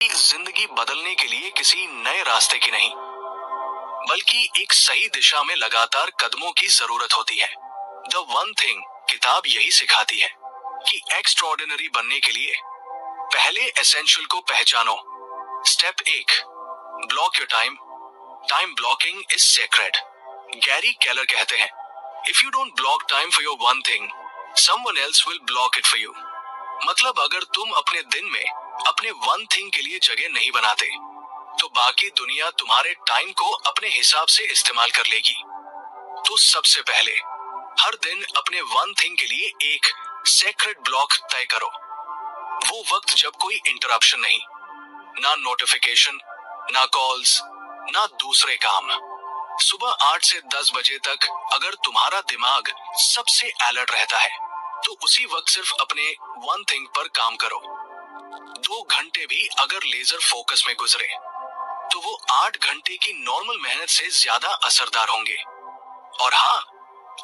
कि जिंदगी बदलने के लिए किसी नए रास्ते की नहीं, बल्कि एक सही दिशा में लगातार कदमों की जरूरत होती है। द वन थिंग किताब यही सिखाती है कि एक्स्ट्रॉर्डिनरी बनने के लिए पहले एसेंशियल को पहचानो। Step 1, block your time. Time blocking is sacred. Gary Keller कहते हैं, if you don't block time for your one thing, someone else will block it for you. मतलब अगर तुम अपने दिन में अपने वन थिंग के लिए जगह नहीं बनाते, तो बाकी दुनिया तुम्हारे टाइम को अपने हिसाब से इस्तेमाल कर लेगी। तो सबसे पहले हर दिन अपने वन थिंग के लिए एक सेक्रेड ब्लॉक तय करो। वो वक्त जब कोई इंटरप्शन नहीं, ना नोटिफिकेशन, ना कॉल्स, ना दूसरे काम। सुबह 8 से 10 बजे तक अगर तुम्हारा दिमाग सबसे अलर्ट रहता है, तो उसी वक्त सिर्फ अपने वन थिंग पर काम करो। 2 घंटे भी अगर लेजर फोकस में गुजरे, तो वो 8 घंटे की नॉर्मल मेहनत से ज्यादा असरदार होंगे। और हाँ,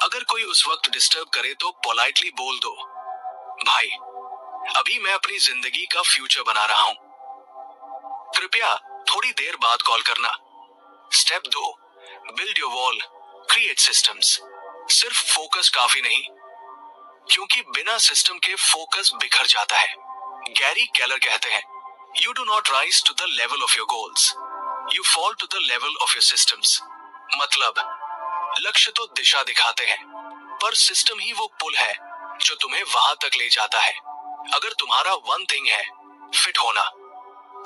अगर कोई उस वक्त डिस्टर्ब करे तो पोलाइटली बोल दो, भाई अभी मैं अपनी जिंदगी का फ्यूचर बना रहा हूं, कृपया थोड़ी देर बाद कॉल करना। Step 2, build your wall, create systems. सिर्फ फोकस काफी नहीं, क्योंकि बिना सिस्टम के फोकस बिखर जाता है। गैरी केलर कहते हैं, you do not rise to the level of your goals, you fall to the level of your systems. मतलब लक्ष्य तो दिशा दिखाते हैं, पर सिस्टम ही वो पुल है जो तुम्हें वहां तक ले जाता है। अगर तुम्हारा वन थिंग है फिट होना,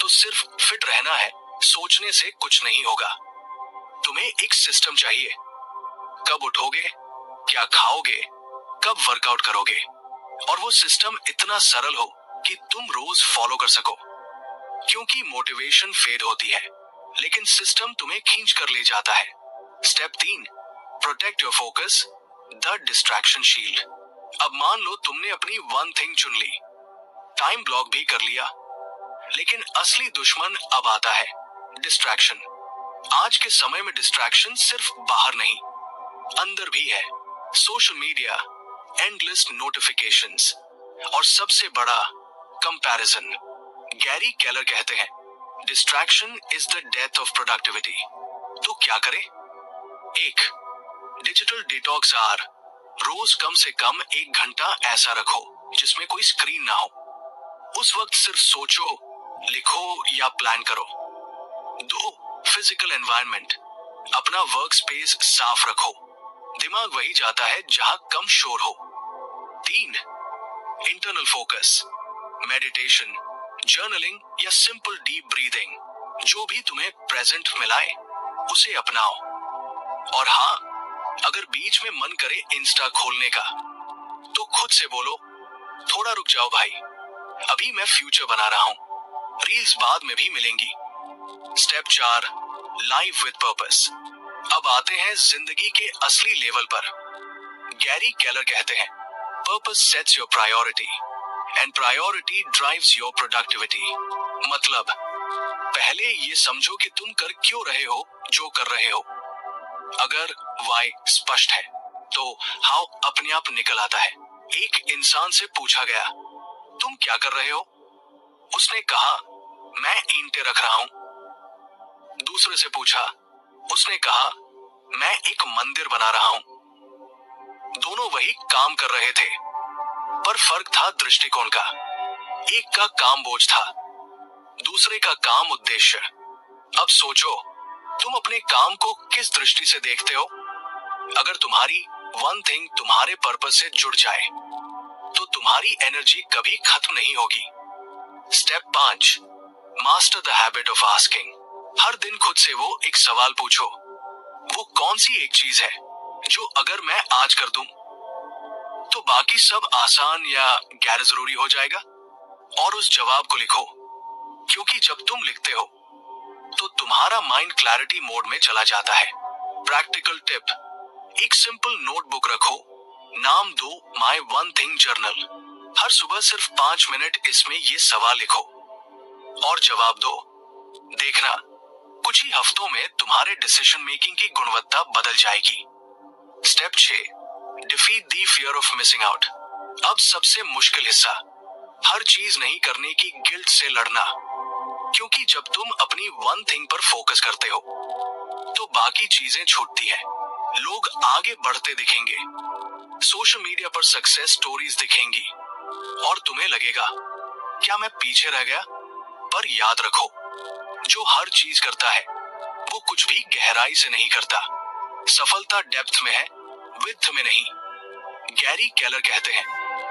तो सिर्फ फिट रहना है, सोचने से कुछ नहीं होगा। तुम्हें एक सिस्टम चाहिए, कब उठोगे, क्या खाओगे, कब वर्कआउट करोगे, और वो सिस्टम इतना सरल हो कि तुम रोज फॉलो कर सको। क्योंकि मोटिवेशन फेड होती है, लेकिन सिस्टम तुम्हें खींच कर ले जाता है। Step 3, protect your focus, the distraction shield. अब मान लो तुमने अपनी वन थिंग चुन ली, टाइम ब्लॉक भी कर लिया, लेकिन असली दुश्मन अब आता है, डिस्ट्रैक्शन। आज के समय में डिस्ट्रैक्शन सिर्फ बाहर नहीं, अंदर भी है। सोशल मीडिया, एंडलेस नोटिफिकेशंस, और सबसे बड़ा कंपैरिजन। गैरी केलर कहते हैं, distraction is the death of productivity. तो क्या करें? 1, डिजिटल डिटॉक्स आवर। रोज कम से कम 1 घंटा ऐसा रखो जिसमें कोई स्क्रीन ना हो। उस वक्त सिर्फ सोचो, लिखो या प्लान करो। 2, फिजिकल एनवायरनमेंट। अपना वर्क स्पेस साफ रखो, दिमाग वही जाता है जहां कम शोर हो। 3, इंटरनल फोकस, मेडिटेशन, जर्नलिंग या सिंपल डीप ब्रीदिंग। जो भी तुम्हें प्रेजेंट मिलाए उसे अपनाओ। और हाँ, अगर बीच में मन करे इंस्टा खोलने का, तो खुद से बोलो, थोड़ा रुक जाओ भाई, अभी मैं फ्यूचर बना रहा हूं, रील्स बाद में भी मिलेंगी। Step 4, life with purpose. अब आते हैं जिंदगी के असली लेवल पर। गैरी केलर कहते हैं, purpose sets your priority and priority drives your productivity. मतलब पहले ये समझो कि तुम कर क्यों रहे हो जो कर रहे हो। अगर वाई स्पष्ट है, तो हाउ अपने आप निकल आता है। एक इंसान से पूछा गया, तुम क्या कर रहे हो? उसने कहा, मैं ईंटें रख रहा हूं। दूसरे से पूछा, उसने कहा, मैं एक मंदिर बना रहा हूं। दोनों वही काम कर रहे थे, पर फर्क था दृष्टिकोण का। एक का काम बोझ था, दूसरे का काम उद्देश्य। अब सोचो, तुम अपने काम को किस दृष्टि से देखते हो? अगर तुम्हारी वन थिंग तुम्हारे पर्पस से जुड़ जाए, तो तुम्हारी एनर्जी कभी खत्म नहीं होगी। Step 5, master the habit of asking. हर दिन खुद से वो एक सवाल पूछो, वो कौन सी एक चीज है जो अगर मैं आज कर दूं, तो बाकी सब आसान या गैर जरूरी हो जाएगा? और उस जवाब को लिखो, क्योंकि जब तुम लिखते हो, तो तुम्हारा माइंड क्लैरिटी मोड में चला जाता है। प्रैक्टिकल टिप, एक सिंपल नोटबुक रखो, नाम दो माय वन थिंग जर्नल। हर सुबह सिर्फ 5 मिनट इसमें ये सवाल लिखो और जवाब दो। देखना, कुछ ही हफ्तों में तुम्हारे डिसीजन मेकिंग की गुणवत्ता बदल जाएगी। Step 6, defeat the fear of missing out. अब सबसे मुश्किल हिस्सा, हर चीज नहीं करने की गिल्ट से लड़ना। क्योंकि जब तुम अपनी वन थिंग पर फोकस करते हो तो बाकी चीजें छूटती है। लोग आगे बढ़ते दिखेंगे, सोशल मीडिया पर सक्सेस स्टोरीज दिखेंगी और तुम्हें लगेगा क्या मैं पीछे रह गया। पर याद रखो, जो हर चीज करता है वो कुछ भी गहराई से नहीं करता। सफलता डेप्थ में है, विड्थ में नहीं। गैरी केलर कहते हैं,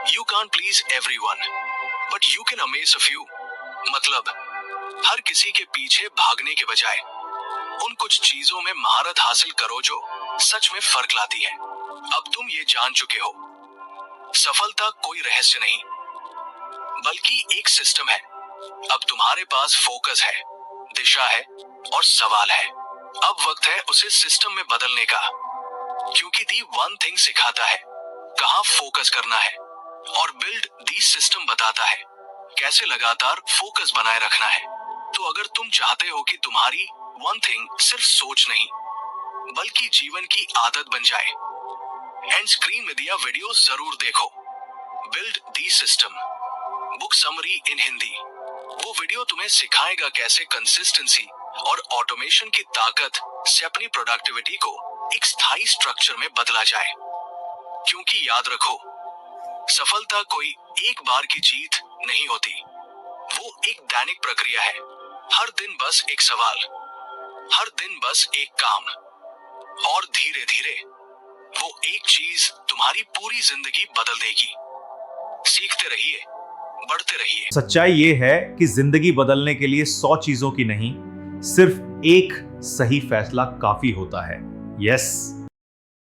you can't please everyone but you can amaze a few. मतलब हर किसी के पीछे भागने के बजाय उन कुछ चीजों में महारत हासिल करो जो सच में फर्क लाती है। अब तुम ये जान चुके हो, सफलता कोई रहस्य नहीं बल्कि एक सिस्टम है। अब तुम्हारे पास फोकस है, दिशा है और सवाल है। अब वक्त है उसे सिस्टम में बदलने का, क्योंकि दी वन थिंग सिखाता है कहां फोकस करना है और बिल्ड दी सिस्टम बताता है कैसे लगातार फोकस बनाए रखना है। तो अगर तुम चाहते हो कि तुम्हारी वन थिंग सिर्फ सोच नहीं बल्कि जीवन की आदत बन जाए, एंड स्क्रीन में दिया वीडियो जरूर देखो, build the system, book summary इन हिंदी। वो वीडियो तुम्हें सिखाएगा कैसे कंसिस्टेंसी और ऑटोमेशन की ताकत से अपनी प्रोडक्टिविटी को एक स्थायी स्ट्रक्चर में बदला जाए। क्योंकि याद रखो, सफलता कोई एक बार की जीत नहीं होती, वो एक दैनिक प्रक्रिया है। हर दिन बस एक सवाल, हर दिन बस एक काम, और धीरे धीरे वो एक चीज तुम्हारी पूरी जिंदगी बदल देगी। सीखते रहिए, बढ़ते रहिए। सच्चाई ये है कि जिंदगी बदलने के लिए 100 चीजों की नहीं, सिर्फ एक सही फैसला काफी होता है। यस,